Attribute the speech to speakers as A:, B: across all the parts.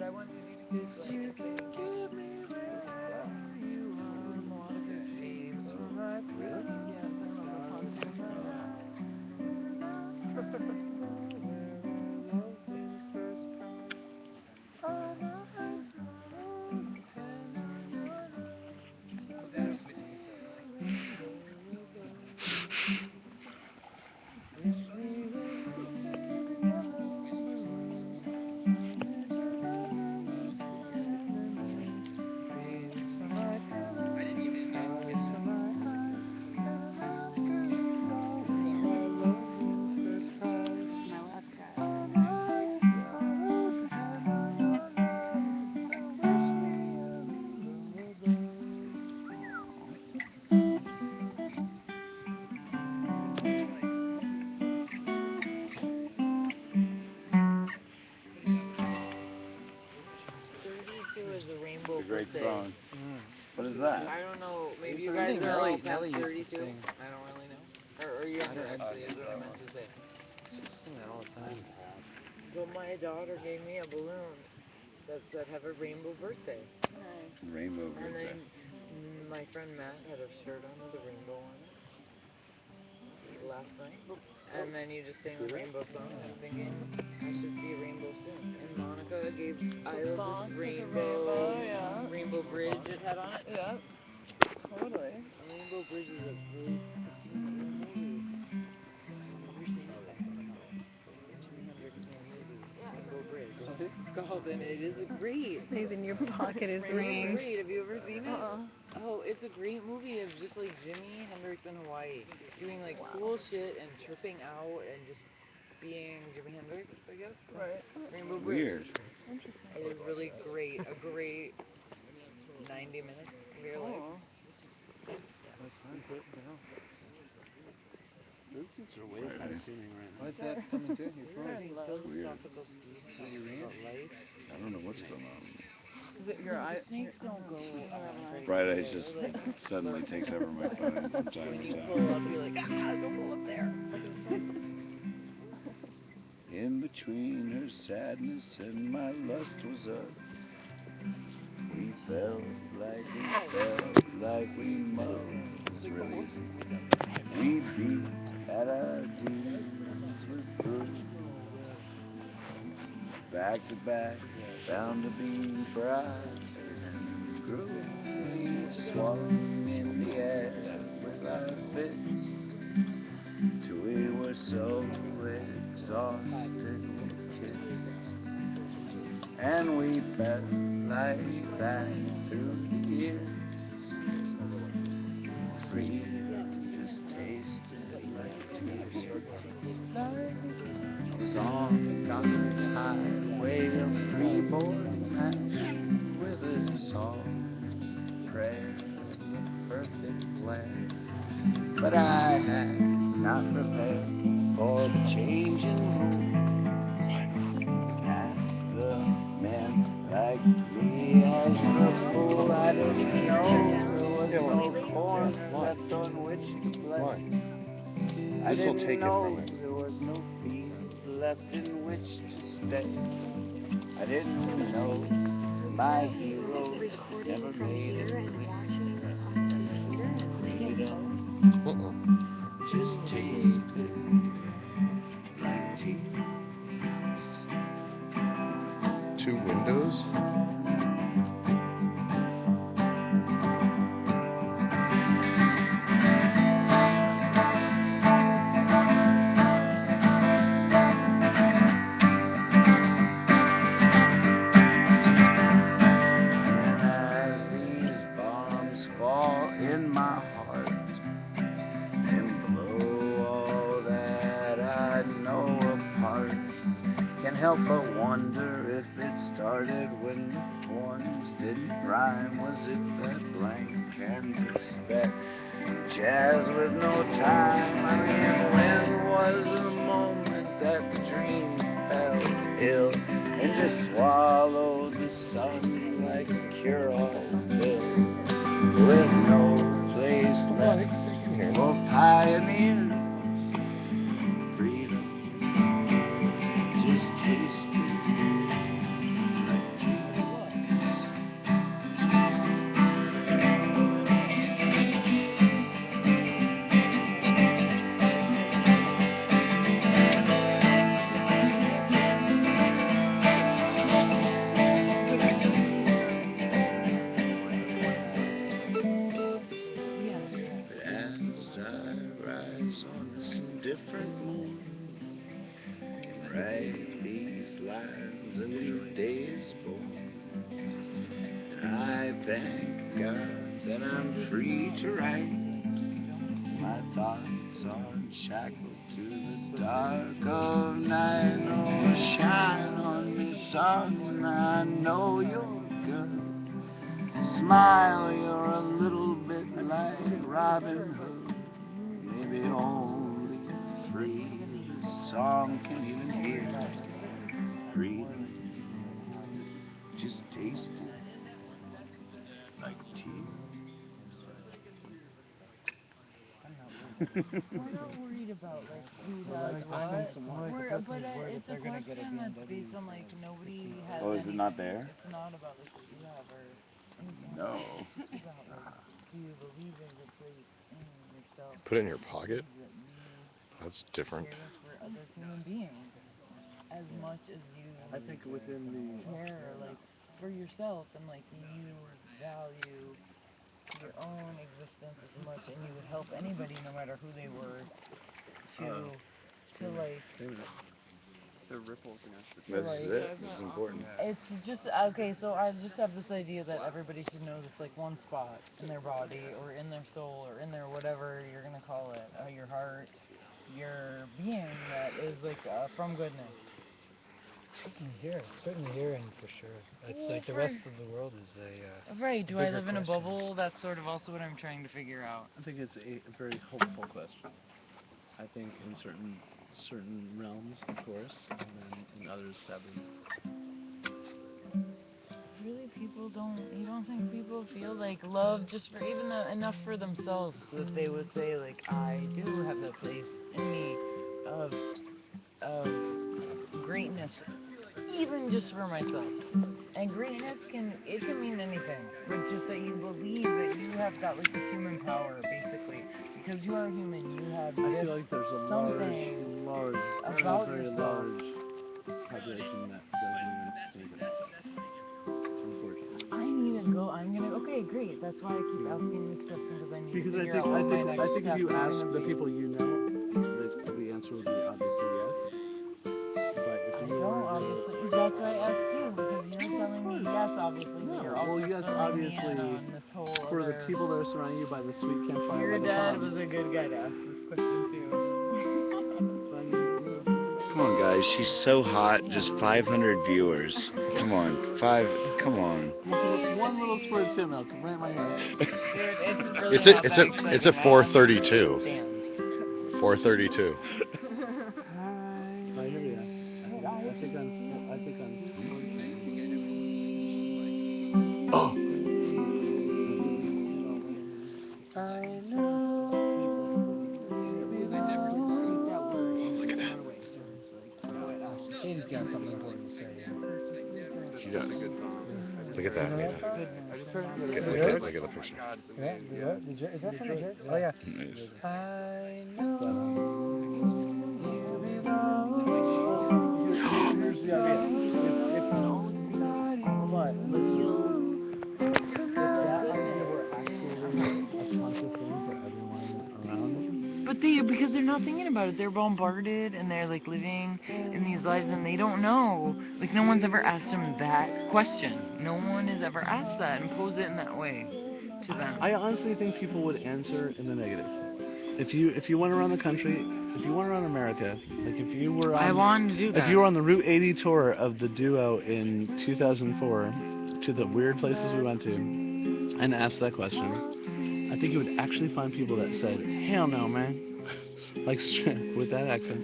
A: But I wanted to do his like thing again.
B: Give me wherever you are.
A: Melodica James.
B: Really?
A: Yeah, this is the concert. Is a rainbow
C: It's a great
A: birthday.
C: song. What is that?
A: I don't know. Maybe you
B: I
A: guys
B: think
A: are all
B: Nelly
A: past
B: used to
A: 32.
B: sing.
A: I don't really know. Or younger, actually, is what I meant to say.
B: She used to sing that all the time.
A: But my daughter gave me a balloon that said, "Have a rainbow birthday."
C: Rainbow
A: And
C: birthday.
A: then my friend Matt had a shirt on with a rainbow on it last night. And then you just sang a rainbow song. I'm thinking I should see a rainbow soon. And Monica gave Isla this rainbow, rainbow bridge it had on it.
D: Yeah. Totally.
A: Rainbow Bridge is a really fucking cool movie. Have you seen it? Jimi Hendrix made a movie, Rainbow Bridge. It's called, and it is a great.
D: Nathan, your pocket is ringing.
A: Great. Have you ever seen it? Oh, it's a great movie of just like Jimi Hendrix in Hawaii, doing like cool shit and tripping out and just being Jimi Hendrix, I guess.
D: Right.
A: Rainbow Bridge.
C: Weird.
D: Interesting.
A: It is really great. A great 90 minutes of your life.
B: Vincent's are way
C: Right.
B: consuming right now.
D: What's that coming to? Your
C: Weird.
A: About life.
C: I don't know what's going on.
D: Is it your eye?
A: Snakes don't go.
C: Fridays just suddenly takes over my phone from time
A: When
C: to
A: you
C: time.
A: pull up, you're like, don't go up there.
C: In between her sadness and my lust was us. We felt like we must release. We beat at our deeds with proof. Back to back, bound to be bride and groom. We swung in the air with our fists till we were so exhausted with kiss. And we felt like that through the years. Freedom just tasted like tears. I was on Gotham's highway of freeborn man with a song, prayer, and a perfect plan. But I had not prepared for the changing mood. Ask the men like me as the fool. I didn't know there was no corn left on which to play. I didn't know there was no field left in which to stay. I didn't know my hero never made it. Just tasted like tears.
B: 2 windows?
C: In my heart and blow all that I know apart. Can't help but wonder if it started when the poems didn't rhyme. Was it that blank canvas, that jazz with no time? I mean, when was the moment that the dream fell ill and just swallowed the sun like a cure-all pill? With no place left for pioneers, freedom just tasted like tears. day is born. I thank God that I'm free to write. My thoughts are shackled to the dark of night. Oh, shine on me, sun, I know you're good. Smile, you're a little bit like Robin Hood. Maybe only free this song can even hear. Freedom, just taste it like tea.
A: We're not worried about like who does what. It's a question that's based on like nobody has.
C: Oh, is it not
A: anything.
C: there?
A: It's not about like what you have or anything.
C: No.
A: It's about like, do you believe there's a place in yourself?
B: Put it in your pocket?
A: That you
B: That's different.
A: care for other human beings as much as you
E: I think within the
A: care like for yourself and like you value your own existence as much and you would help anybody no matter who they were to like
E: the ripples in
C: This
A: Right.
C: is it. This is important.
A: it's just okay, so I just have this idea that everybody should know this like one spot in their body or in their soul or in their whatever you're gonna call it, your heart, your being that is like from goodness.
F: Certainly here, and for sure. It's like the rest of the world is a
A: Right, do I
F: bigger
A: live in a
F: question.
A: bubble? That's sort of also what I'm trying to figure out.
E: I think it's a very hopeful question. I think in certain realms, of course, and then in others, sadly.
A: Really, you don't think people feel like love just for even enough for themselves that they would say like, I do have that place in me of greatness, even just for myself. And greatness can mean anything, but just that you believe that you have got like this human power, basically, because you are human. You have
E: I
A: this
E: feel like there's a
A: something
E: large,
A: about
E: very
A: yourself.
E: large population that doesn't even think of it. Unfortunately.
A: I need to go. Okay, great. That's why I keep asking these questions because I need
E: Because
A: to
E: I
A: figure
E: think
A: out what my
E: I
A: next
E: think if
A: step
E: you
A: is
E: ask
A: gonna
E: the
A: be.
E: people you know, the answer would be obviously yes. But if
A: I
E: you
A: don't
E: were to-
A: obviously. That's why I asked you because you're telling me yes, obviously, but you're
E: No,
A: also
E: well, yes,
A: filling me in
E: obviously,
A: on this whole
E: for the
A: other.
E: people that are surrounding you by the sweet campfire
A: Your
E: by the
A: dad
E: pond.
A: was a good guy to ask this question too.
E: So, I mean,
C: Come on, guys. She's so hot. Just 500 viewers. Come on. Come on.
E: one little squirt of milk right in my ear.
A: Dude, it's really not that exciting.
B: It's a 432.
A: Stand.
B: 432.
E: I hear ya. I think I'm.
C: Oh.
F: Katie's got something important to say.
B: She does. Look at that, Nina.
E: I just heard
B: Look at the picture.
F: Yeah, is that from the church? Oh yeah. I
E: Here's the idea. If but that idea were actually a conscious thing for everyone around.
A: But because they're not thinking about it. They're bombarded and they're like living in these lives and they don't know. Like no one's ever asked them that question. No one has ever asked that and posed it in that way to them.
E: I honestly think people would answer in the negative. If you went around the country, if you went around America, like if you were on,
A: I wanted to do that.
E: if you were on the Route 80 tour of the duo in 2004 to the weird places we went to and asked that question, I think you would actually find people that said, "Hell no, man," like with that accent.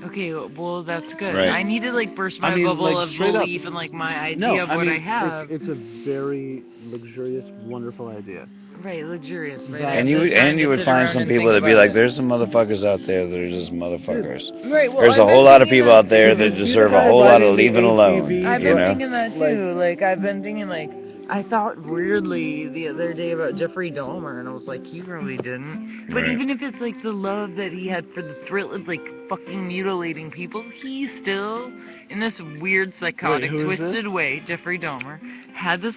A: Okay, well that's good.
C: Right.
A: I need to like burst my
E: I mean,
A: bubble
E: like,
A: of
E: straight up.
A: belief and like my idea
E: No,
A: of
E: I
A: what
E: mean,
A: I have.
E: it's a very luxurious, wonderful idea.
A: Right, luxurious, right?
E: That-
A: I
C: And
A: have
C: you
A: the time to
C: would
A: sit
C: find
A: around
C: some
A: and
C: people
A: think
C: that'd be
A: about
C: like,
A: it.
C: there's some motherfuckers out there that are just motherfuckers.
A: Right, well,
C: There's a
A: I've
C: whole
A: been
C: lot of
A: thinking
C: people
A: that
C: out there
A: too.
C: that
E: If you
C: deserve a
E: had
C: whole
E: one
C: lot of
E: of the
C: leaving alone.
E: ATVs
A: I've
C: You
A: been
C: know.
A: thinking that too. Like I've been thinking like I thought weirdly the other day about Jeffrey Dahmer, and I was like, he really didn't. But
C: Right.
A: even if it's like the love that he had for the thrill of like fucking mutilating people, he still, in this weird psychotic,
E: Wait, who is
A: twisted
E: this?
A: way, Jeffrey Dahmer had this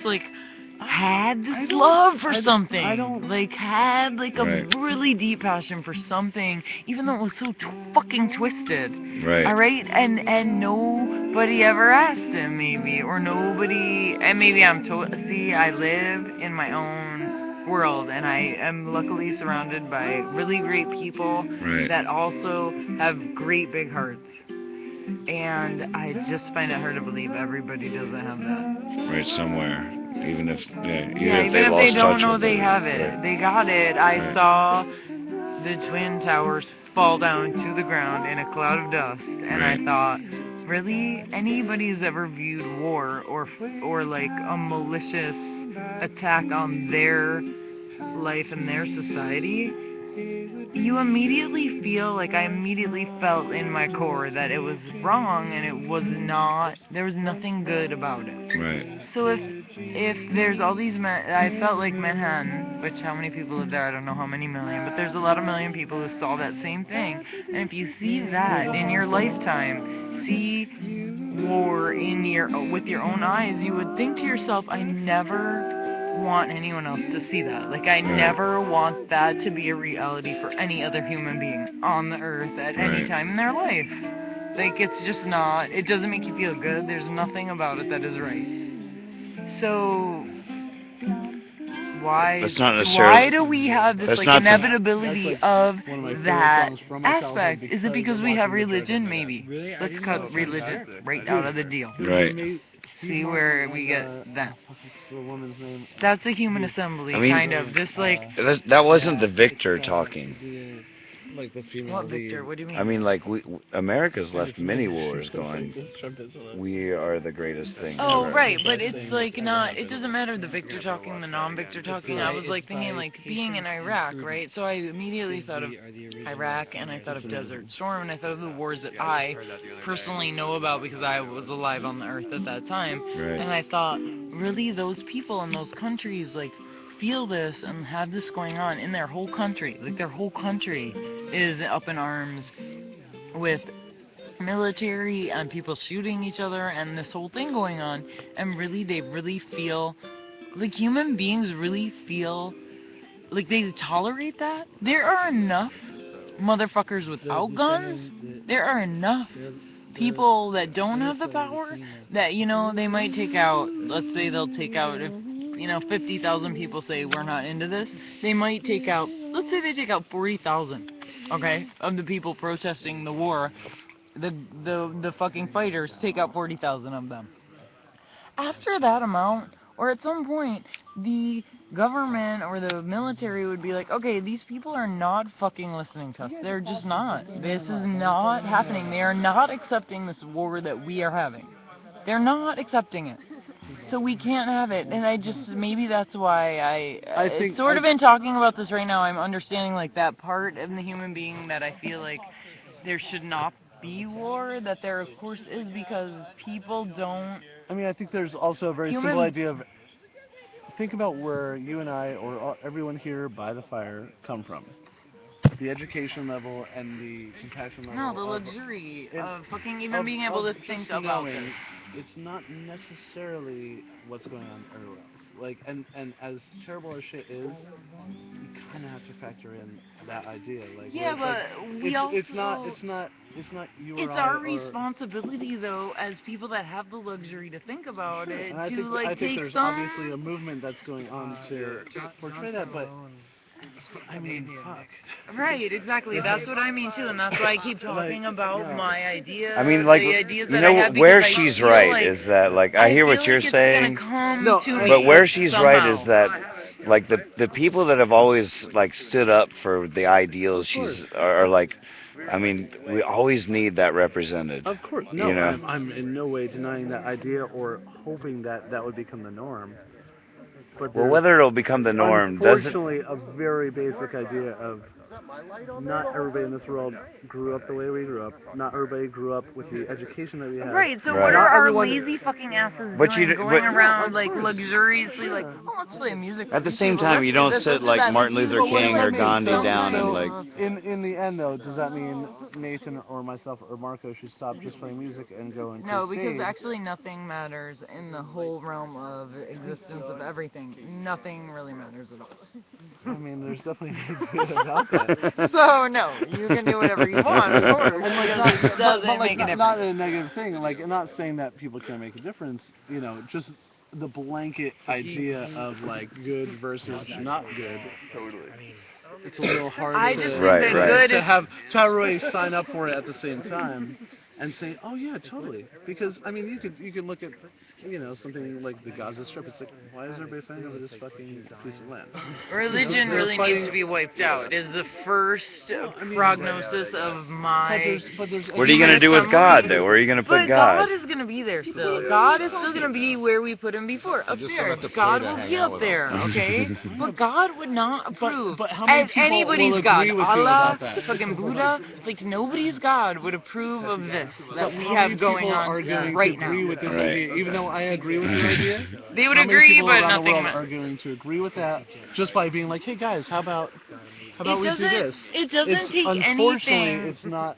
A: love for something. Had like a
C: Right.
A: really deep passion for something, even though it was so fucking twisted.
C: Right.
A: All right, and no nobody ever asked him, maybe, or nobody, and maybe see, I live in my own world, and I am luckily surrounded by really great people
B: Right.
A: that also have great big hearts. And I just find it hard to believe everybody doesn't have that.
B: Right, somewhere. Even if, even
A: Even
B: they
A: if
B: lost
A: they don't
B: touch
A: know
B: with
A: they
B: it.
A: have it.
B: Right.
A: They got it. I
B: Right.
A: saw the Twin Towers fall down to the ground in a cloud of dust, and
B: Right.
A: I thought, really? Anybody who's ever viewed war or like a malicious attack on their life and their society, you immediately feel like I immediately felt in my core that it was wrong and it was not, there was nothing good about it.
B: Right.
A: So if there's all these I felt like Manhattan, which how many people live there, I don't know how many million, but there's a lot of million people who saw that same thing. And if you see that in your lifetime, see war with your own eyes, you would think to yourself, I never want anyone else to see that. Like, I never want that to be a reality for any other human being on the earth at any time in their life. Like, it's just not, it doesn't make you feel good. There's nothing about it that is right. So, why do we have this, like, inevitability of that aspect? Is it because we have religion? Maybe. Let's cut religion right out of the deal.
B: Right.
A: See where we get that.
E: The woman's name.
A: That's a human assembly,
B: I mean,
A: kind of. This, like...
B: That wasn't the victor talking.
E: Like the female
A: What, Victor? What do you mean?
B: I mean, like, America's left many wars going, we are the greatest thing
A: Oh,
B: ever.
A: right, but it's like not, it doesn't matter the victor talking, the non-victor talking. I was like thinking like being in Iraq, right? So I immediately thought of Iraq, and I thought of Desert Storm, and I thought of the wars that I personally know about because I was alive on the earth at that time.
B: Right.
A: And I thought, really, those people in those countries, like, feel this and have this going on in their whole country. Like, their whole country is up in arms with military and people shooting each other and this whole thing going on. And really, they really feel, like, human beings really feel like they tolerate that. There are enough motherfuckers without guns. There are enough people that don't have the power that, you know, they might take out, let's say they'll take out, if, you know, 50,000 people say we're not into this, they might take out, let's say they take out 40,000, okay, of the people protesting the war. The fucking fighters take out 40,000 of them. After that amount, or at some point, the government or the military would be like, okay, these people are not fucking listening to us. They're just not. This is not happening. They are not accepting this war that we are having. They're not accepting it. So we can't have it. And I just, maybe that's why I think sort of in talking about this right now, I'm understanding like that part of the human being that I feel like there should not be war, that there of course is, because people don't.
E: I mean, I think there's also a very simple idea of, think about where you and I, or everyone here by the fire, come from. The education level and the compassion level.
A: No, the luxury of fucking even being able to think about this.
E: It's not necessarily what's going on everywhere else. Like, and as terrible as shit is, you kind of have to factor in that idea. Like,
A: yeah, but
E: like,
A: we also.
E: It's not you or
A: it's
E: I.
A: Our responsibility, though, as people that have the luxury to think about it,
E: and
A: to
E: I think
A: take
E: there's
A: some.
E: Obviously a movement that's going on to portray that, but. I mean, fuck.
A: Right, exactly. That's what I mean too, and that's why I keep talking about my ideas.
B: I mean, like,
A: the ideas
B: you
A: that
B: know,
A: I have,
B: where
A: because
B: she's
A: I feel
B: right
A: like,
B: is that, like, I hear what you're saying.
A: But
B: where she's right is that, like, the people that have always, like, stood up for the ideals are like, I mean, we always need that represented.
E: Of course, no,
B: you know?
E: I'm in no way denying that idea or hoping that that would become the norm. But
B: well, whether it'll become the norm doesn't.
E: Unfortunately, a very basic idea of not everybody in this world grew up the way we grew up. Not everybody grew up with the education that we have.
A: Right, so
B: Right.
A: what are our lazy fucking asses doing? Going
B: but-
A: around, like, luxuriously, like, oh, let's play music.
B: At the same time, you don't sit like Martin Luther King or Gandhi down and, like...
E: In the end, though, does that mean Nathan or myself or Marco should stop just playing music and go and
A: No,
E: crusade?
A: because actually nothing matters in the whole realm of existence of everything. Nothing really matters at all.
E: I mean, there's definitely an idea about that.
A: So no, you can do whatever you want, of course.
E: And like,
A: because it doesn't
E: but like,
A: make a
E: not
A: difference.
E: a negative thing. Like, I'm not saying that people can't make a difference. You know, just the blanket idea of like good versus not good. Totally. It's a little hard
A: I
E: to,
A: just think
B: Right,
A: that
B: right.
A: good
E: to
A: is
E: have everybody sign up for it at the same time and say, oh yeah, totally. Because I mean, you could look at, you know, something like the Gaza Strip. It's like, why is everybody fighting over this fucking piece of land?
A: religion
E: They're
A: really
E: fighting-
A: needs to be wiped out. Is the first
E: Well, I mean,
A: prognosis of my.
E: But there's
B: What are you gonna do with God, though? Where are you gonna put
A: But God
B: God?
A: is going to be there still. God is still going to be where we put him before, up there. God will be up there, okay? But God would not approve.
E: but how many
A: As
E: people
A: anybody's
E: will
A: God,
E: agree with you
A: Allah,
E: about that?
A: fucking Buddha, like nobody's God would approve of this that we
E: How
A: have
E: many
A: going
E: people
A: on
E: are going
A: right
E: to agree
A: now.
E: with this
B: Right.
E: idea, even though I agree with your idea?
A: They would
E: How many
A: agree,
E: people
A: but
E: around the
A: nothing
E: world
A: more.
E: are going to agree with that just by being like, hey guys, how about we do
A: doesn't-
E: this?
A: it doesn't
E: It's,
A: take
E: unfortunately,
A: anything.
E: it's not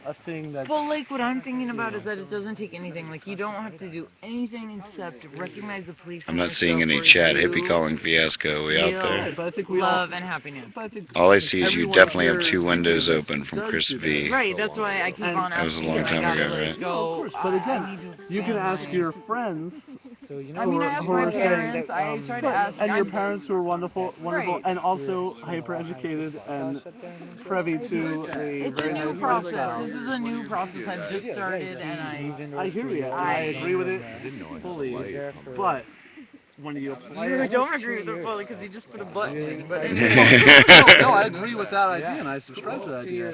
E: a thing that's...
A: Well, like, what I'm thinking about is that it doesn't take anything. Like, you don't have to do anything except recognize the police.
B: I'm not seeing any chat. Hippie calling fiasco. We out
A: Feel
B: there.
E: But I think we
A: love
E: all...
A: and happiness.
E: But I think
B: All I see is you
E: everyone
B: definitely have
E: here
B: 2 windows
E: does
B: open from
E: do
B: Chris
E: that.
B: V.
A: Right, that's why I keep
E: And-
A: on
B: That was a
A: asking.
B: long
A: I
B: time
A: gotta,
B: ago,
A: like,
B: right?
A: Go,
E: Of course, but
A: I
E: again,
A: need to
E: you can
A: expand
E: ask
A: my-
E: your friends
F: So you know
A: I mean, I
E: who
A: asked
E: are
A: my
E: saying
A: parents.
E: that,
A: I try to ask.
E: and your
A: I'm-
E: parents who are wonderful,
A: Right.
E: and also hyper educated and privy to a
A: It's a
E: very
A: new
E: nice
A: process.
E: lifestyle.
A: This is a new process I've just started, and
E: I hear you. I agree with it fully, but when you apply
A: I
E: it,
A: don't agree with it fully because you just put a button in. But
E: no, I agree with that idea, and I subscribe to that idea.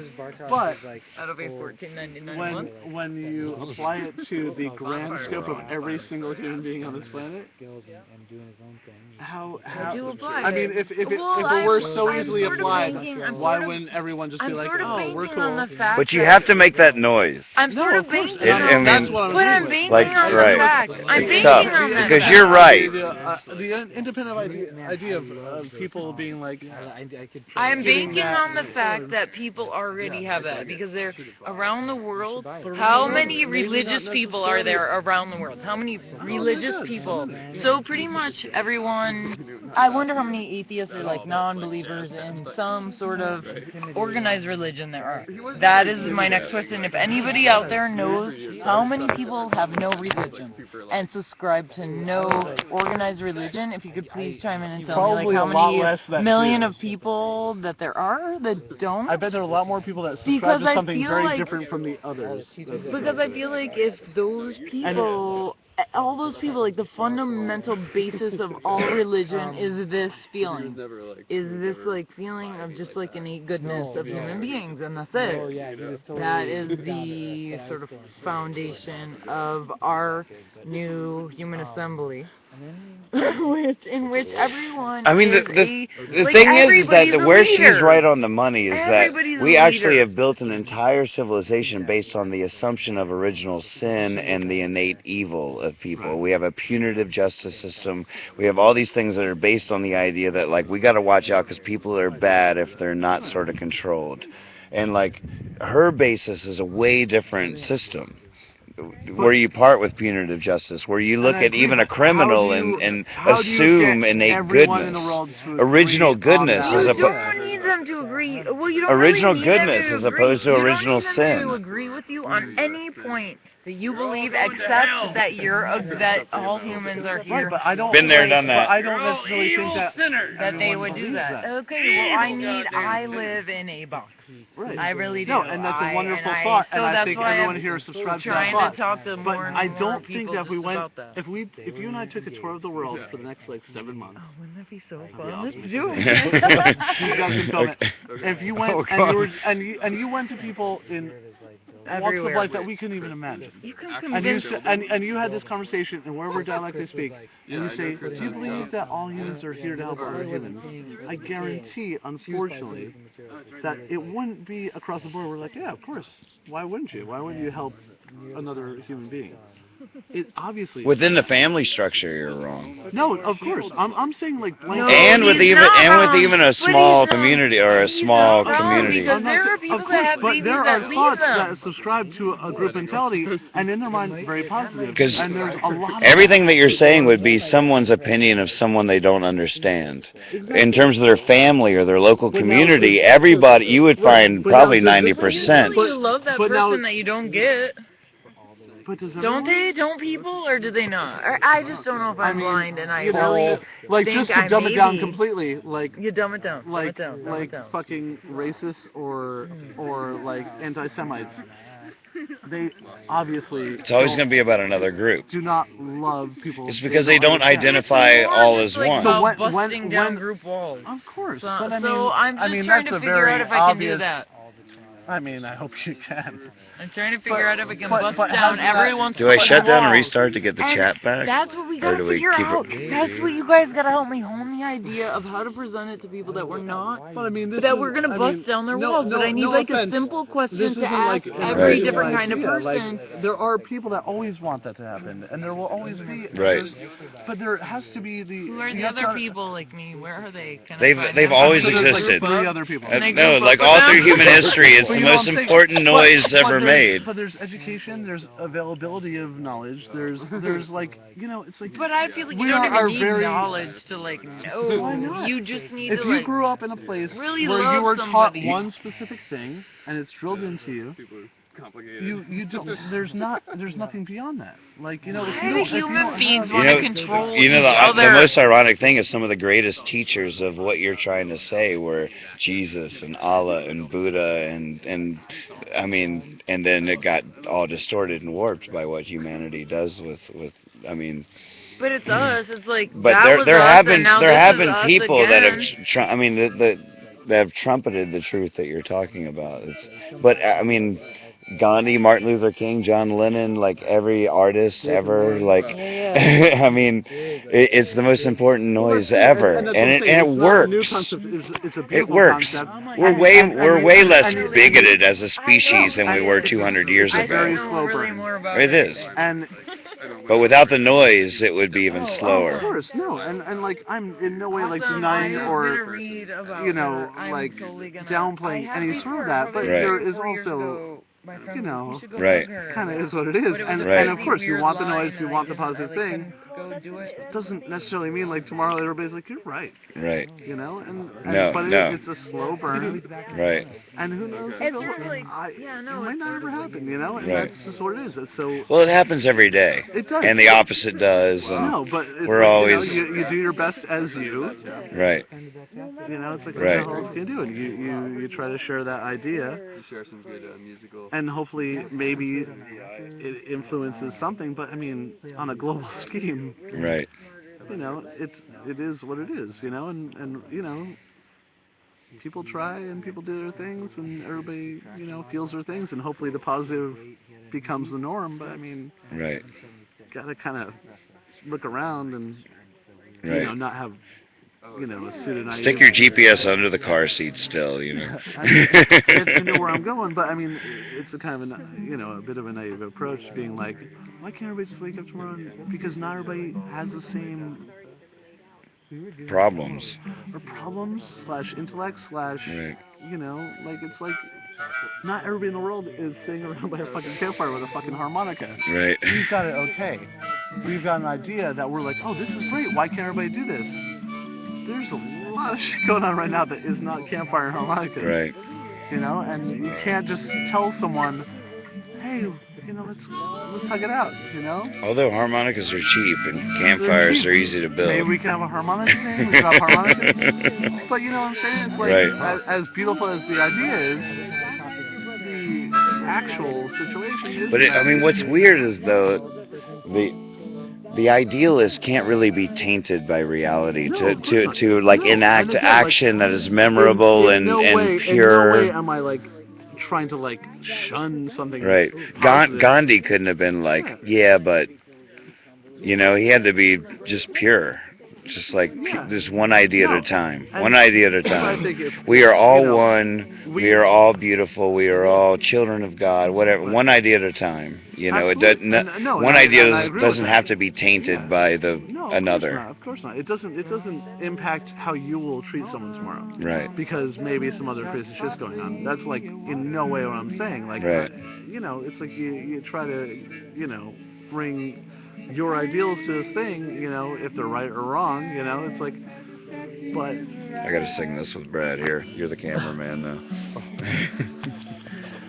E: But
A: that'll be $14.99 a
E: when
A: month.
E: when you apply it to the grand scope of every single human being on this planet, how
A: you apply
E: I mean,
A: it?
E: if it
A: Well,
E: were
A: I'm-
E: so
A: I'm
E: easily
A: sort of
E: applied,
A: thinking- I'm
E: why
A: sort of-
E: wouldn't everyone just be
A: I'm
E: like,
A: sort of
E: oh, we're
A: banking on
E: cool?
A: the fact
B: But you
A: that-
B: have to make that noise.
A: I'm
E: No,
A: sort
E: of
A: of
E: course,
A: banking
E: and
A: on
E: that's what I'm
A: but I'm
E: agreeing with.
A: banking
B: Like,
A: on
B: right.
A: the fact. I'm
B: It's
A: banking
B: tough,
A: on that
B: because
A: fact.
B: you're right.
E: The independent idea of people being like,
A: I'm
E: getting
A: banking
E: that-
A: on the fact that people already have that because they're around the world. How many religious people are there around the world? How many religious people? So pretty much everyone. I wonder how many atheists or like non-believers in some sort of organized religion there are. That is my next question. If anybody out there knows how many people have no religion and subscribe to no organized religion, if you could please chime in and tell me like
E: Probably
A: how
E: a lot
A: many
E: less that
A: million
E: do.
A: of people that there are that don't.
E: I bet there are a lot more people that
A: Because
E: subscribe to
A: I
E: something
A: feel
E: very
A: like-
E: different from the others.
A: Because I feel like if those people, all those people, like the fundamental basis of all religion is this feeling, is this like feeling of just like innate goodness of human beings, and that's it. That is the sort of foundation of our new human assembly. in which everyone
B: I mean,
A: is
B: the
A: like,
B: thing is that
A: everybody's a
B: where she's
A: leader.
B: right on the money is that
A: Everybody's a
B: we actually
A: leader.
B: have built an entire civilization based on the assumption of original sin and the innate evil of people. We have a punitive justice system. We have all these things that are based on the idea that, like, we got to watch out because people are bad if they're not sort of controlled. And, like, her basis is a way different system, where you part with punitive justice, where you look at even a criminal and assume innate goodness. Original goodness
A: You
B: as
A: don't
B: opposed
A: need them to agree. Well, you don't
B: Original
A: really need
B: goodness
A: them to
B: as
A: agree.
B: opposed to
A: You don't
B: original
A: need them
B: sin.
A: to agree with you on any point that you believe, except that that all humans are here.
E: Right, but I don't.
B: Been there, done that.
E: But I don't necessarily think that
A: that they
E: everyone
A: would do
E: believes
A: that. Okay, well, I live in a box.
E: Right.
A: I really do.
E: No, and that's a wonderful
A: and
E: thought,
A: so
E: and I
A: that's
E: think
A: why
E: everyone
A: I'm
E: here subscribes to that
A: trying
E: thought.
A: to talk to
E: But
A: more and
E: I
A: more
E: don't think
A: people
E: that if we
A: just
E: went,
A: about that.
E: if you and I took a tour of the world for the next like 7 months,
A: Oh, wouldn't that be so
E: be
A: fun?
E: awesome.
A: Let's do
E: you guys can film it.
B: Okay.
E: If you went
B: Oh,
E: and you
B: God.
E: were and you went to people in walks of
A: Everywhere.
E: life that we couldn't even imagine.
A: You can
E: And you,
A: convince
E: and you had this conversation in whatever dialect they speak, and you say, do you believe that all humans are here to help other humans? I guarantee, unfortunately, that it wouldn't be across the board. We're like, yeah, of course. Why wouldn't you? Why wouldn't you help another human being? it obviously
B: Within the family structure, you're wrong.
E: No, of course. I'm saying like blanket.
A: No,
B: And with
A: he's
B: even
A: not
B: and with
A: wrong,
B: even a
A: but
B: small
A: he's not-
B: community or a
A: he's
B: small
A: not wrong,
B: community.
A: because
E: I'm not
A: there
E: saying-
A: are people
E: of
A: that
E: course,
A: have
E: but
A: babies
E: there
A: that
E: are
A: leave
E: thoughts
A: them.
E: that subscribe to a group mentality, and in their mind, very positive.
B: 'Cause
E: And there's a lot of
B: Everything that you're saying would be someone's opinion of someone they don't understand. In terms of their family or their local
E: But now-
B: community, everybody, you would find
E: but now
B: probably
E: does this-
B: 90%.
A: Usually you love that
E: but now-
A: person that you don't get.
E: But does
A: Don't
E: everyone-
A: they? Don't people? Or do they not? Or I just don't know if I'm blind and I
E: you know,
A: really
E: like
A: think
E: just to
A: I
E: dumb it down
A: maybe-
E: completely, like
A: You dumb it down.
E: like
A: dumb it down.
E: like
A: Dumb it down.
E: fucking racists or like anti-Semites. They obviously
B: It's always
E: don't-
B: going to be about another group.
E: do not love people.
B: It's because they don't
E: understand.
B: identify all as
A: It's like
B: one.
E: So
A: about
E: when-
A: busting down
E: when-
A: group walls.
E: Of course,
A: So,
E: but I mean,
A: so I'm just
E: I mean,
A: trying
E: that's
A: to
E: a
A: figure
E: very
A: out if I can do
E: obvious-
A: that.
E: I mean, I hope you can.
A: I'm trying to figure out if I can
E: but-
A: bust
E: but how
A: down
E: does that-
A: everyone's
B: Do I
A: fucking
B: shut down and
A: walls.
B: restart to get the
A: And
B: chat back?
A: That's what we
B: Or
A: gotta
B: do we
A: figure
B: keep
A: out.
B: it?
A: That's what you guys gotta help me hone the idea of how to present it to people that we're not.
E: But I mean, this
A: That
E: is-
A: we're gonna
E: I
A: bust
E: mean,
A: down their
E: no-
A: walls.
E: no-
A: But I need
E: no
A: like
E: offense.
A: a simple
E: This
A: question
E: isn't
A: to ask
E: like an
A: every
B: Right.
A: different kind of
E: idea.
A: person.
E: Like, there are people that always want that to happen, and there will always be.
B: Right.
E: But there has to be the.
A: Who are
E: you
A: the
E: have to-
A: other people like me? Where are they? Can I
B: They've-
A: find
B: they've
A: them?
B: always
E: So there's, like,
B: existed.
E: three other people.
A: Can I
B: No,
A: group
B: like
A: up
B: all
A: with
B: through
A: them?
B: human history, it's
E: But
B: the
E: you know
B: most
E: what I'm saying?
B: important noise
E: But
B: ever
E: there's-
B: made.
E: But there's education, there's availability of knowledge, there's like, you know, it's like.
A: But I feel like
E: We
A: you don't
E: are
A: even need
E: very-
A: knowledge to like know.
E: Why not?
A: You just need
E: If
A: to
E: you
A: like.
E: grew up in a place
A: really
E: where you
A: love
E: were taught
A: somebody.
E: one specific thing and it's drilled into you, you don't. There's nothing beyond that. Like, you know, if you
A: Why
E: don't,
A: do
E: if you
A: human
E: don't
A: beings
E: have-
A: want to
B: You know-
A: control
B: You know,
A: each
B: the
A: other?
B: most ironic thing is some of the greatest teachers of what you're trying to say were Jesus and Allah and Buddha and I mean, and then it got all distorted and warped by what humanity does with I mean,
A: But it's us. It's like
B: but
A: that
B: there
A: was
B: there
A: us,
B: have
A: and
B: been
A: now
B: there
A: this
B: have
A: is
B: been
A: us
B: people that have
A: again.
B: I mean that have trumpeted the truth that you're talking about. But I mean, Gandhi, Martin Luther King, John Lennon, like every artist ever, like I mean, it's the most important noise ever,
E: that's what
B: and
E: I'm saying.
B: it
E: It's not a new
B: works.
E: concept, it's a
B: It
E: beautiful
B: works.
E: concept.
B: We're
E: And-
B: way
E: and-
B: we're
E: and-
B: way less
E: and-
B: bigoted as a species than we were
E: and-
B: 200 years
A: I
E: It's a very
B: ago.
A: don't
E: slow
A: know really
E: burn.
A: more about
B: It is.
E: And
B: But without the noise, it would be even
E: of
B: slower.
E: course, no, and like I'm in no way like
A: Awesome.
E: denying
A: I'm gonna
E: or
A: read about
E: you know,
A: that. I'm
E: like,
A: totally gonna-
E: downplaying
A: I have
E: any sort of
A: before,
E: that, but
A: probably
B: there
E: is
A: 4 years
E: also,
A: ago, my friend
E: you
A: was
E: know,
A: like, "You should go
B: Right.
A: hug her."
E: kind of is what it is,
A: But it was
E: and
A: a
B: Right.
E: and of
A: crazy
E: course you
A: weird
E: want the
A: line,
E: noise, you
A: and
E: want
A: I
E: the positive
A: just, I, like,
E: thing.
A: couldn't go do it.
E: It doesn't necessarily mean like tomorrow everybody's like you're right,
B: Right,
E: you know, and
B: No,
E: but
B: no.
E: it's a slow burn,
B: right.
E: and who knows?
A: It's
E: you know,
A: just like,
E: it
A: yeah, no,
E: might
A: it's
E: not ever happen, you know, and
B: Right.
E: that's just what it is. It's so
B: Well, it happens every day,
E: it does.
B: and the opposite does. And,
E: No, but it's
B: we're
E: like,
B: always-
E: you know, you do your best as you.
B: right,
E: You know, it's like
B: Right.
E: what the hell else can you do? And you try to share that idea,
C: Share some good musical.
E: and hopefully maybe it influences something. But I mean, on a global scheme,
B: right.
E: you know, it is what it is. You know, and you know, people try and people do their things, and everybody you know feels their things, and hopefully the positive becomes the norm. But I mean,
B: Right,
E: gotta kind of look around and you
B: right.
E: know not have you know a pseudo
B: Stick your GPS under the car seat still, you know.
E: I know where I'm going, but I mean, it's a kind of a, you know, a bit of a naive approach, being like, why can't everybody just wake up tomorrow? Because not everybody has the same
B: Problems.
E: or problems / intellect /
B: Right.
E: you know, like it's like not everybody in the world is sitting around by a fucking campfire with a fucking harmonica.
B: Right.
E: We've got it okay. We've got an idea that we're like, oh, this is great. Why can't everybody do this? There's a lot of shit going on right now that is not campfire and harmonica.
B: Right.
E: You know, and you can't just tell someone, hey, you know, let's hug it out, you know?
B: Although harmonicas are cheap and campfires are easy to build.
E: Maybe we can have a harmonica thing, we can have harmonicas. But you know what I'm saying? It's like,
B: Right.
E: as beautiful as the idea is, the actual situation is
B: But I mean, what's weird is though, the idealist can't really be tainted by reality
E: No, of course not.
B: to like
E: No,
B: enact
E: and again, like,
B: action that is memorable
E: in no
B: and
E: way,
B: pure.
E: In no way am I like trying to like shun something.
B: Right.
E: positive.
B: Gandhi couldn't have been like, yeah, but you know, he had to be just pure. Just like
E: Yeah.
B: just one idea
E: No.
B: at a time.
E: And
B: One idea at a
E: that's why I
B: time.
E: think if,
B: We are all
E: you know,
B: one. We are all beautiful. We are all children of God. Whatever.
E: Right.
B: One idea at a time. You know, it does.
E: Absolutely. And, no,
B: One
E: and
B: idea
E: I agree with
B: doesn't
E: that.
B: have to be tainted
E: Yeah.
B: by the
E: No, of
B: another.
E: course not. Of course not. It doesn't impact how you will treat someone tomorrow.
B: Right.
E: Because maybe some other crazy shit's going on. That's like in no way what I'm saying. Like,
B: Right.
E: you know, it's like you try to, you know, bring your ideals to this thing. You know, if they're right or wrong. You know, it's like, but
B: I gotta sing this with Brad here. You're the cameraman now.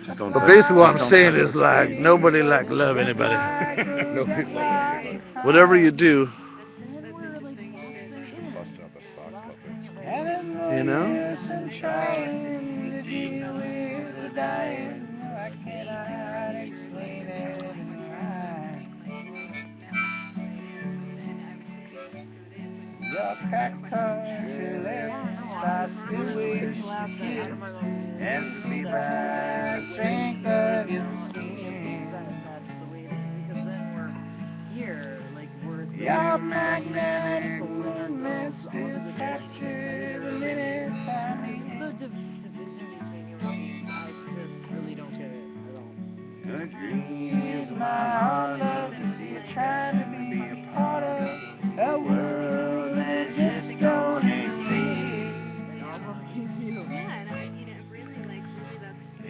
B: Just don't
C: But
B: touch-
C: basically what
B: just
C: I'm
B: don't
C: saying
B: touch
C: is
B: the
C: like
B: screen.
C: nobody like love anybody.
B: Nobody loves anybody.
E: whatever you do,
B: Busting up a sock puppet.
E: you know.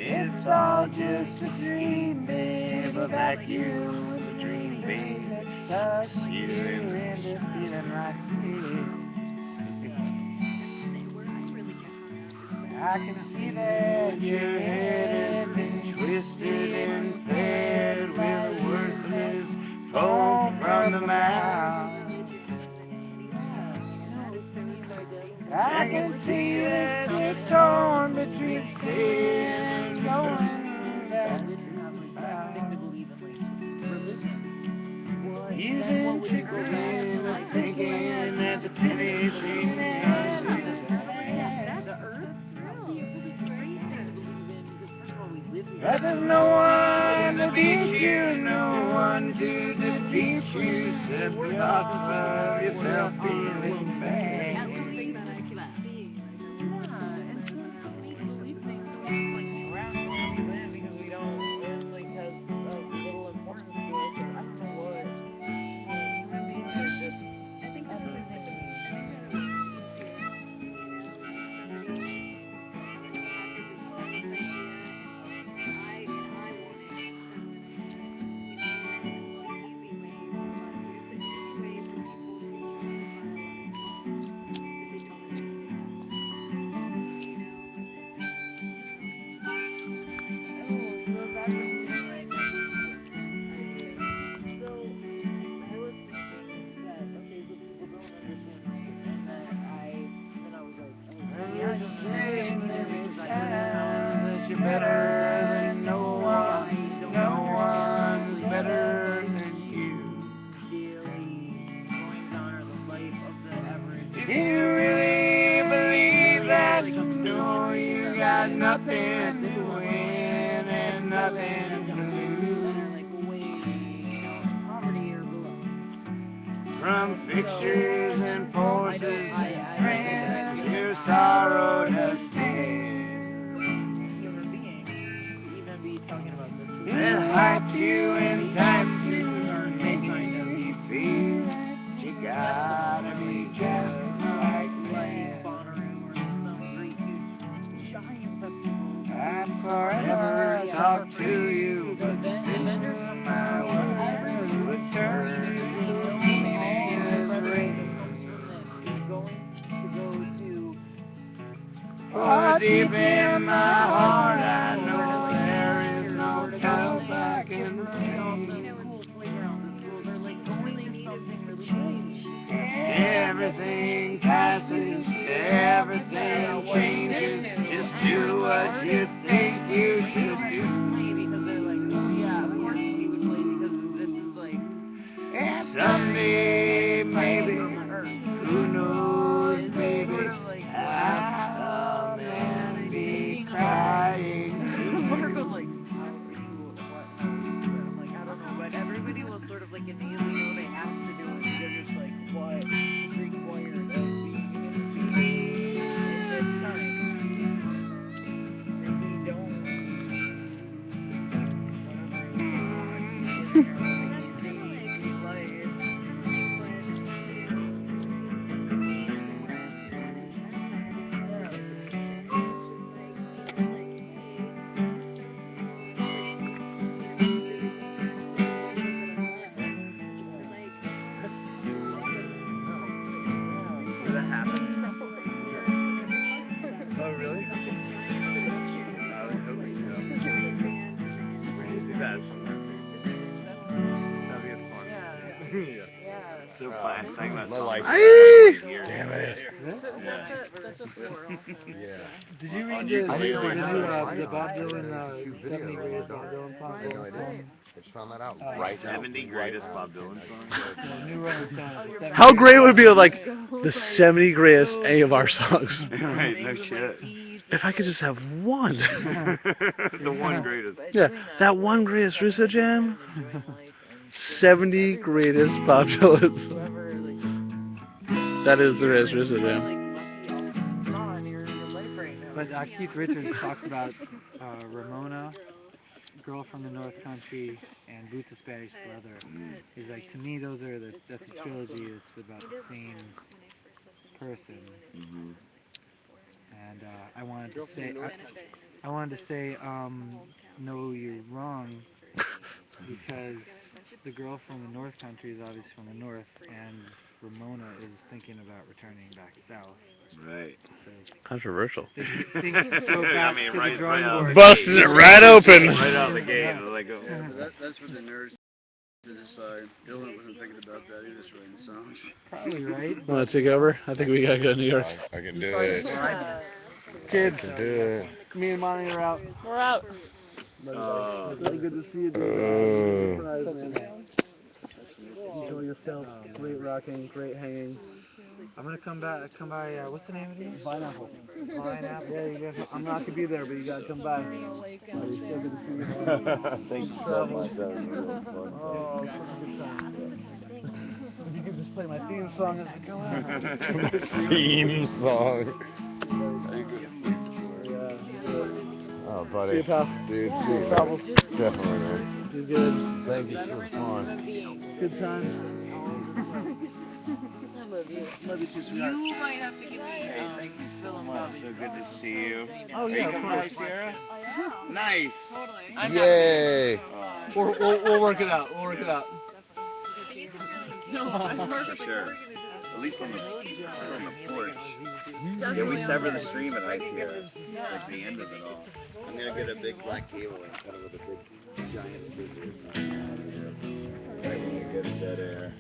C: It's all just a dream, babe, a vacuum, a dream, babe, that tucks you into feeling like I can see that your head has been twisted and fed with a worthless poem from the mouth. I can see that you're torn between staying and going back to the south. You've been tricked into thinking that the finishing line is but there's no one to beat you, no one to defeat you, except the thoughts of yourself feeling bad.
A: Because we don't, it like has little importance to us. I don't know what. Human beings are just everything to me.
C: Nothing to win and nothing to lose. From fixtures and forces and friends, your sorrow does stand. They'll hype you and type you and make you feel that you gotta be just like man. I'd forever talk to you, but then my words would turn to meaningless rain. For deep in my heart, I know there is no time I can everything passes, everything changes. Just do what you think you should do. And someday, maybe, who knows, baby, I'll then be crying.
A: Everybody will sort of like innately know they have to do it because it's like what requires
E: So I sang that
B: My
E: song.
B: life.
C: Damn it.
D: That's a 4 also.
C: Yeah.
F: Did you
E: On
F: read
E: YouTube.
F: the
E: I didn't know
F: new
E: it had
F: the Bob Dylan 70 greatest Bob Dylan songs?
C: I had no idea. I just found that out
F: Uh,
C: right now.
E: 70 greatest Bob Dylan songs.
F: The new Rolling Stones. the 70
E: How great would it be like the 70 greatest A of our songs?
A: Right,
E: no shit.
A: If I could
E: just have one. The one greatest.
A: Yeah,
E: that one greatest Russo Jam. 70 greatest Bob Dylan. That is the greatest Russo Jam.
F: But Keith Richards talks about Ramona, Girl from the North Country, and Boots of Spanish Leather. He's like, to me, that's a trilogy. It's about the same person. And I wanted to say, no, you're wrong, because the girl from the North Country is obviously from the North, and Ramona is thinking about returning back south.
E: Right.
F: So
E: Controversial.
F: go back to the drawing board.
E: Busting it right open. Right out the gate. Like,
G: That's for the nerds to decide. Dylan wasn't thinking about that. He was just writing songs.
F: Probably right.
E: Want to take over? I think we gotta go to New York.
C: I can do it.
E: Kids,
C: I can do it.
E: me and Monty are out.
D: We're out.
E: Really good to see you. Enjoy yourself. Great rocking, great hanging.
F: I'm gonna come by. What's the name of it?
E: Pineapple.
F: Pineapple.
E: Yeah, you guys. I'm not gonna be there, but you gotta come by. Thank you so much. That was real fun. Oh, such a good time. If you could just play my theme song as we go out.
C: Theme song. Oh,
E: See
C: buddy.
E: you, pal.
C: Dude,
E: Safe
C: see you.
E: travels.
C: Definitely, man.
E: Do good.
C: Thank you for fun.
E: Good times.
D: Love you too, sweetheart. You might have to give me
E: Thank you so much. So good to see you.
F: Oh yeah, of course.
E: Sierra? Nice.
D: Totally.
C: Yay!
E: We'll work it out. We'll work it out. For sure. At least on the porch. Yeah, we sever the stream at High Sierra. Like the end of it all. I'm gonna get a big black cable and cut it with a big giant scissors. Right when we get a dead air.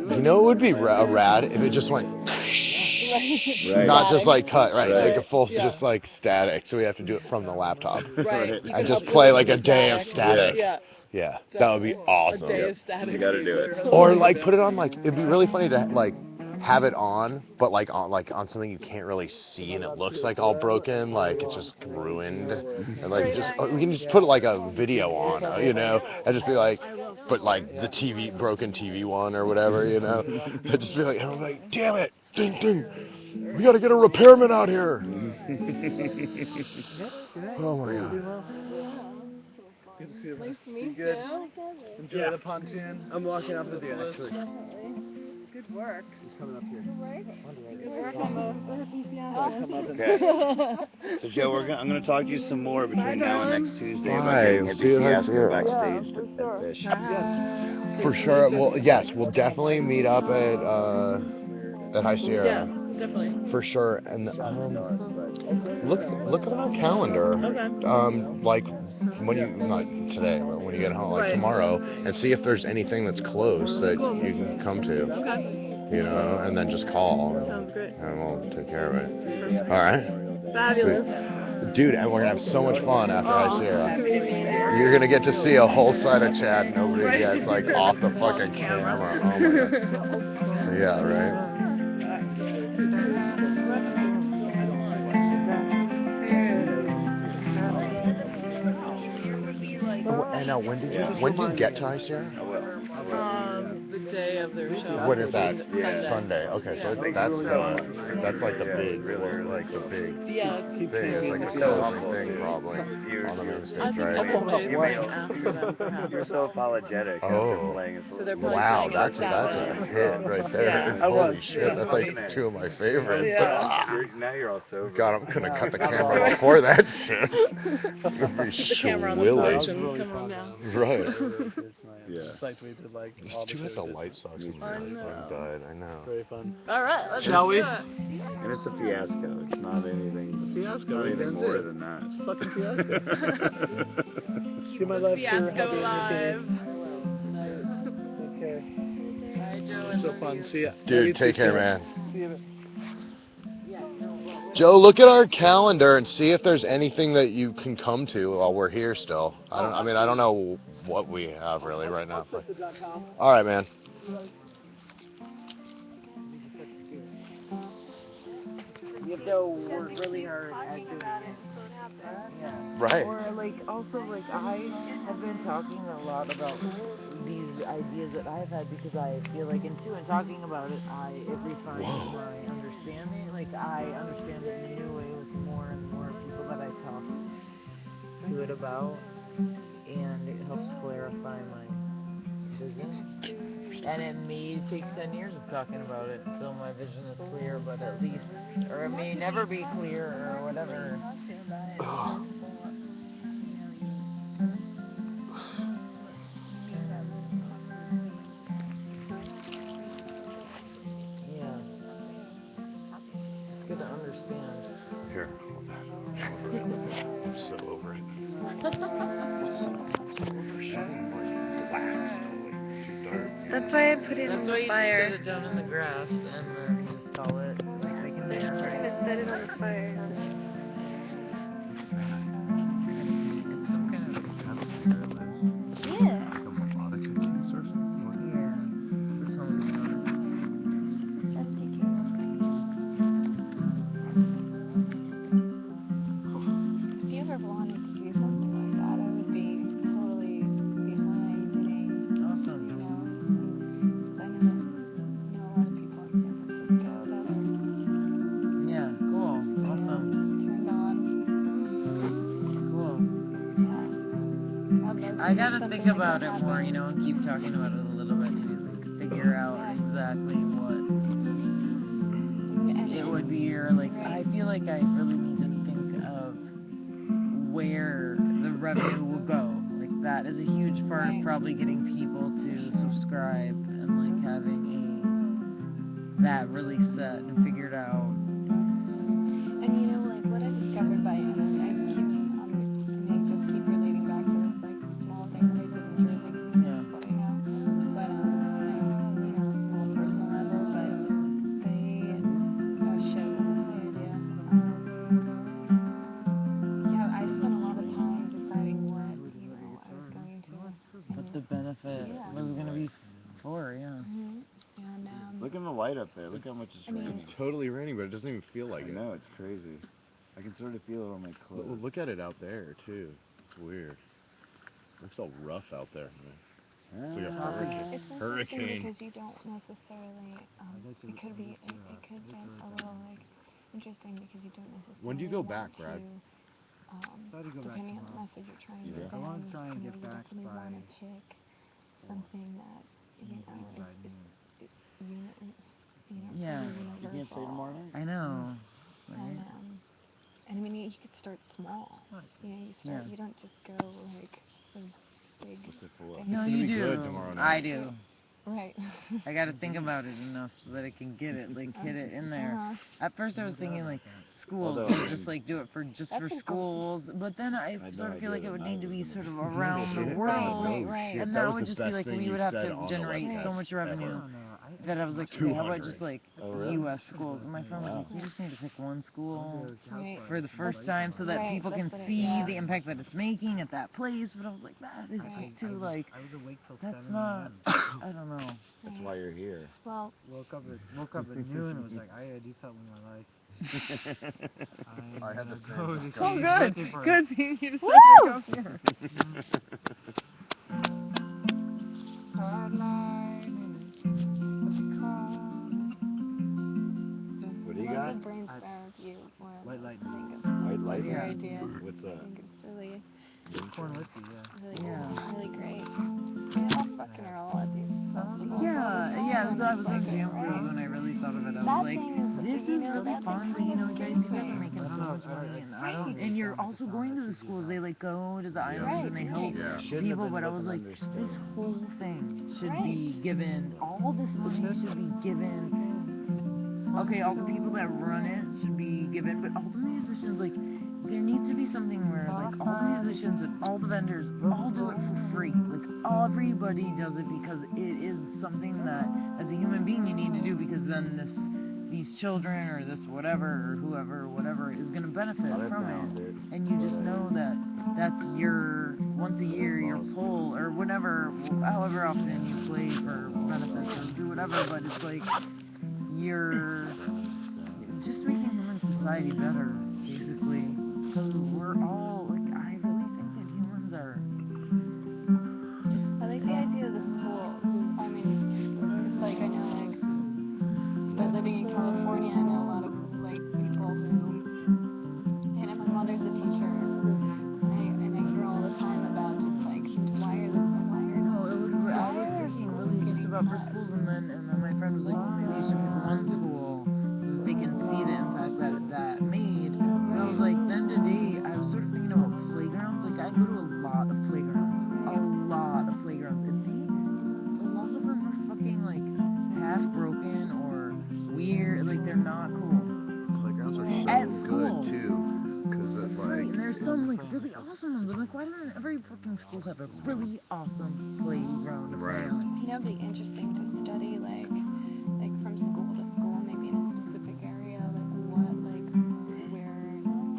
C: You know, it would be rad if it just went,
E: Right.
C: not just like cut, right?
E: Right.
C: Like a full, just like static. So we have to do it from the laptop.
D: Right.
C: And just play like a day of static.
D: Yeah.
C: Yeah, that would be awesome.
D: A day of static.
E: You gotta do it.
C: Or like put it on like, it'd be really funny to like have it on, but like on something you can't really see and it looks like all broken, like it's just ruined. And like just we can just put like a video on, you know, and just be like, but like the broken TV one or whatever, you know. And just be like, and I'm like, damn it, ding ding, we gotta get a repairman out here. Oh my god.
E: Good to see you.
D: Nice to meet
E: good?
D: you.
E: Enjoy the pontoon. I'm walking up with you actually.
D: Good work.
E: He's coming up here.
D: Good work on the
E: Okay. So Joe, I'm going to talk to you some more between now and next Tuesday about
C: Bye.
E: getting
C: See you
E: every
C: next
E: fiasco
C: year.
E: backstage to fish.
C: For sure. Well, yes, we'll definitely meet up at High Sierra.
D: Yeah, definitely.
C: For sure. And look at our calendar.
D: Okay.
C: Like when you not today, but when you get home, like
D: Right.
C: tomorrow, and see if there's anything that's close that you can come to.
D: Okay.
C: You know, and then just call,
D: Sounds great.
C: and we'll take care of it. All right.
D: Fabulous.
C: Sweet. Dude, and we're gonna have so much fun after High Sierra.
D: Happy to meet you.
C: You're gonna get to see a whole side of Chad nobody gets, like off the fucking camera. Oh my god. Yeah, right. Oh, and now, when did you get to High Sierra?
E: I will.
D: The day of their show.
C: When is that?
E: Yeah.
C: Sunday. Okay, so that's like the big, like the big
D: Yeah.
C: thing. It's like the
E: So
C: closing
E: humble,
C: thing
E: dude.
C: probably
E: You're-
C: on the main
D: I
C: stage,
D: think a
C: right?
D: couple days
E: You
D: like
E: may-
D: after that perhaps.
E: You're so apologetic
C: Oh.
E: after playing.
D: So they're probably
C: Wow,
D: playing
C: that's
D: it that
C: a
D: way.
C: hit right there.
D: Yeah.
C: Holy shit, that's like two of my favorites.
D: Yeah.
E: Now you're all sober.
C: God, I'm gonna cut the camera before that shit.
D: The camera on the
C: Willy.
D: stage and come on down.
C: Right.
E: Yeah. Just like we did like all
C: It's
E: the
C: too bad the
E: shows.
C: light sucks and
D: I
C: everything
D: know.
C: died. I know.
E: Very fun.
D: All right, let's
E: Shall we?
D: do it.
E: And it's a fiasco. It's not anything. Fiasco, Not anything that's more it. than that. Fucking fiasco. Give my life for
D: Fiasco
E: happy
D: live.
E: entertaining. So fun. See ya.
H: Dude, take care, man.
E: See ya.
H: Joe, look at our calendar and see if there's anything that you can come to while we're here still. I mean, I don't know what we have really right now. But... All right, man.
A: You have to work really hard at doing it. Yeah.
H: Right.
A: Or like also like I have been talking a lot about these ideas that I've had because I feel like in talking about it, it refines my understanding. Like I understand it in a new way with more and more people that I talk to it about, and it helps clarify my vision. And it may take 10 years of talking about it until my vision is clear, but at least, or it may never be clear or whatever. Yeah. It's good to understand.
H: Here, hold that. I'm so over it.
I: That's why I put it
A: That's
I: in
A: why
I: the
A: you
I: fire.
A: just set it down in the grass and then just call it like they can
I: I'm trying to set it on the fire.
A: It's some kind of
I: Yeah.
A: this one's
I: If you ever wanted to do something like that, I would be totally behind getting,
A: awesome.
I: you know, I know a lot of people in San Francisco that are
A: Yeah, cool. Awesome.
I: turned on.
A: Cool.
I: Yeah. I'd love to
A: I
I: make
A: gotta
I: something
A: think
I: like
A: about
I: that
A: it more,
I: happen.
A: you know, and keep talking about it a little bit to like figure out exactly what it would be, or like I feel like I really need to think of where the revenue will go. Like that is a huge part of probably getting people to subscribe and like having that really set and figured out.
I: And you know, like what I discovered by, and I may just keep relating back to this like small thing that I did in Jersey, because
A: Yeah.
I: that's what I know. But you know, small personal level, but they shared with me the idea. Yeah, I spent a lot of time deciding what I was going to.
A: What the benefit was gonna be for, yeah.
I: And
B: Look at the light up there. Look how much it's raining.
H: It's totally raining, but it doesn't even feel like
B: I
H: it.
B: know, it's crazy. I can sort of feel it on my clothes.
H: Look at it out there, too. It's weird. Looks all rough out there, man. It's like a hurricane.
I: it's interesting because you don't necessarily. It could be. It could get a little like interesting because you don't necessarily.
H: When do you go back, Brad?
I: Depending on the message you're trying to send,
F: I want to try and
I: you
F: get back
I: definitely
F: by
I: want to pick something that you know is
A: Yeah.
I: really universal.
A: I know.
I: And I mean, you could start small. You know, you don't just go like a big.
A: No,
H: It's
A: you
H: gonna be
A: do.
H: good tomorrow night.
A: I do.
I: Right.
A: I gotta think about it enough so that I can get it, like hit it in there. At first I was thinking like schools,
B: Although,
A: and just like do it for
I: That's
A: for
I: an
A: schools, but then I
B: had
A: sort
B: no
A: of feel like
B: idea
A: it would
B: that
A: need to
B: night
A: be
B: was
A: sort of
B: gonna be-
A: around the world.
I: Right.
A: And
H: That
A: that
H: was
A: would
H: the
A: just be
H: best
A: like
H: thing
A: we
H: you
A: would have
H: said
A: to
H: on the
A: generate so
H: webcast
A: much revenue
H: ever.
A: that I was like, okay, how about
H: 200.
A: just like
B: Oh, really?
A: U.S. schools? And my friend was like, you just need to pick one school
I: Right.
A: for the first time so that
I: Right,
A: people
I: that's
A: can
I: what it-
A: see
I: yeah.
A: the impact that it's making at that place. But I was like, that is just too like,
F: I was awake till
A: that's
F: 7
A: not,
F: a.m.
A: I don't know.
B: That's why you're here.
I: Well,
F: Woke up at noon and was like, I gotta do something with my life.
H: I had the same
F: Go to
H: discussion.
A: Oh,
F: Kansas
A: good.
F: City for-
A: Good. You decided
I: Woo!
A: to come here.
B: What do you
I: I
B: got?
I: did brainstorm with you when
F: White lightning.
I: I think it's
B: White
I: your
B: lightning?
I: idea.
B: What's
I: I
B: that?
I: think it's really,
F: Corn whiskey, yeah.
I: really great. Yeah, I'll fucking roll at these festivals.
A: Yeah, so I was on
I: Like,
A: Jam
I: right?
A: Groove when I really thought of it. I
I: That
A: was like,
I: thing is,
A: this
I: you
A: is
I: know,
A: really
I: that's
A: fun, but
I: kind
A: you know,
I: of
A: guys, you guys are
I: different.
A: making
F: I don't
A: so
F: know,
A: much money, and I don't,
I: Right.
A: and you're also going to the schools. They like go to the islands and they help
H: Yeah.
A: people, but I was like, this whole thing should be given. All this money should be given. Okay, all the people that run it should be given, but all the musicians, like, there needs to be something where like all the musicians and all the vendors all do it for free. Like everybody does it because it is something that as a human being you need to do, because then these children or this whatever or whoever or whatever is going to benefit from it. And you just know that that's your once a year your pull or whatever, however often you play for benefits or do whatever, but it's like you're just making human society better, basically, because we're all, like, I really think that humans are...
I: I like the idea of the schools. I mean, it's like, I know, like, by living in California, I know a lot of, like, people who, and my mother's a teacher, and I hear all the time about just, like, why are
A: I was thinking really just about for schools, and then my friend was like, well, maybe you should pick one school so that they can see the impact that made. And I was like, then today, I was sort of thinking about playgrounds. Like, I go to a lot of playgrounds, and a lot of them are fucking, like, half broken or weird. Like, they're not cool.
H: Playgrounds are
A: At
H: so
A: school.
H: good too, because it's
A: Right,
H: like
A: and there's some, like, really awesome ones. I'm like, why doesn't every fucking school have a really awesome playground to play on?
I: you know, it'd be interesting to study, like from school to school, maybe in a specific area, like what, like, where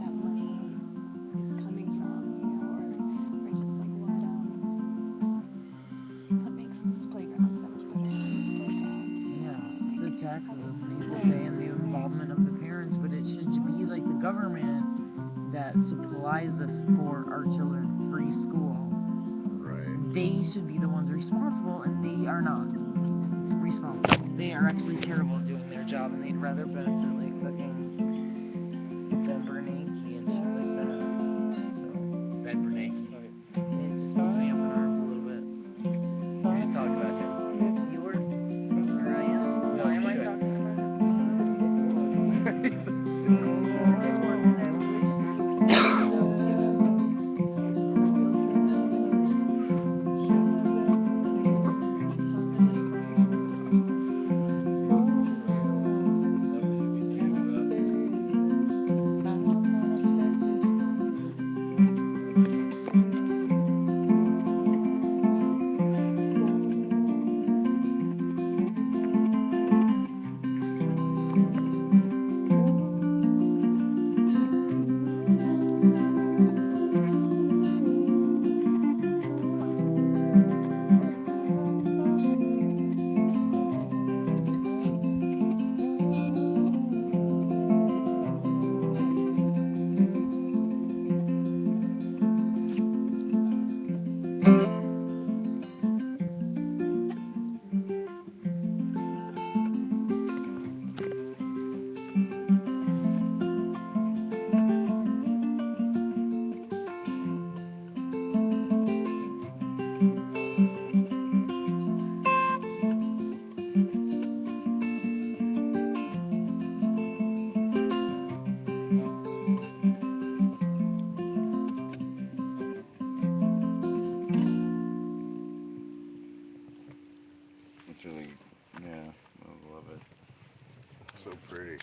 I: that money is coming from, you know, or just like what makes playgrounds so much better.
A: Yeah, the taxes that people pay and the involvement of the parents, but it should be like the government that supplies us for our children free school.
H: right.
A: They should be the ones responsible, and they are not responsible. They are actually terrible at doing their job, and they'd rather benefit like fucking Ben Bernanke and shit like that. So,
C: Ben Bernanke.
A: it just puts me up in arms a little bit.
C: You're just talking about him.
A: You were? Or I am?
C: No,
A: Why am
C: you
A: I
C: should.
A: talking about it?
B: It's really, yeah, I love it.
H: So pretty.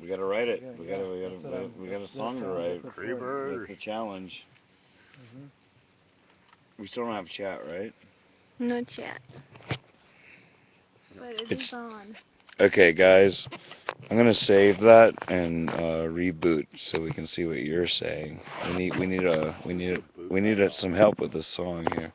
B: We gotta write it. We got a
E: that's
B: song to
E: what I'm
B: write.
E: looking for.
H: Creepers.
B: That's the challenge. We still don't have chat, right?
I: No chat. But it
B: It's-
I: is on.
B: Okay, guys, I'm gonna save that and reboot so we can see what you're saying. We need some help with this song here.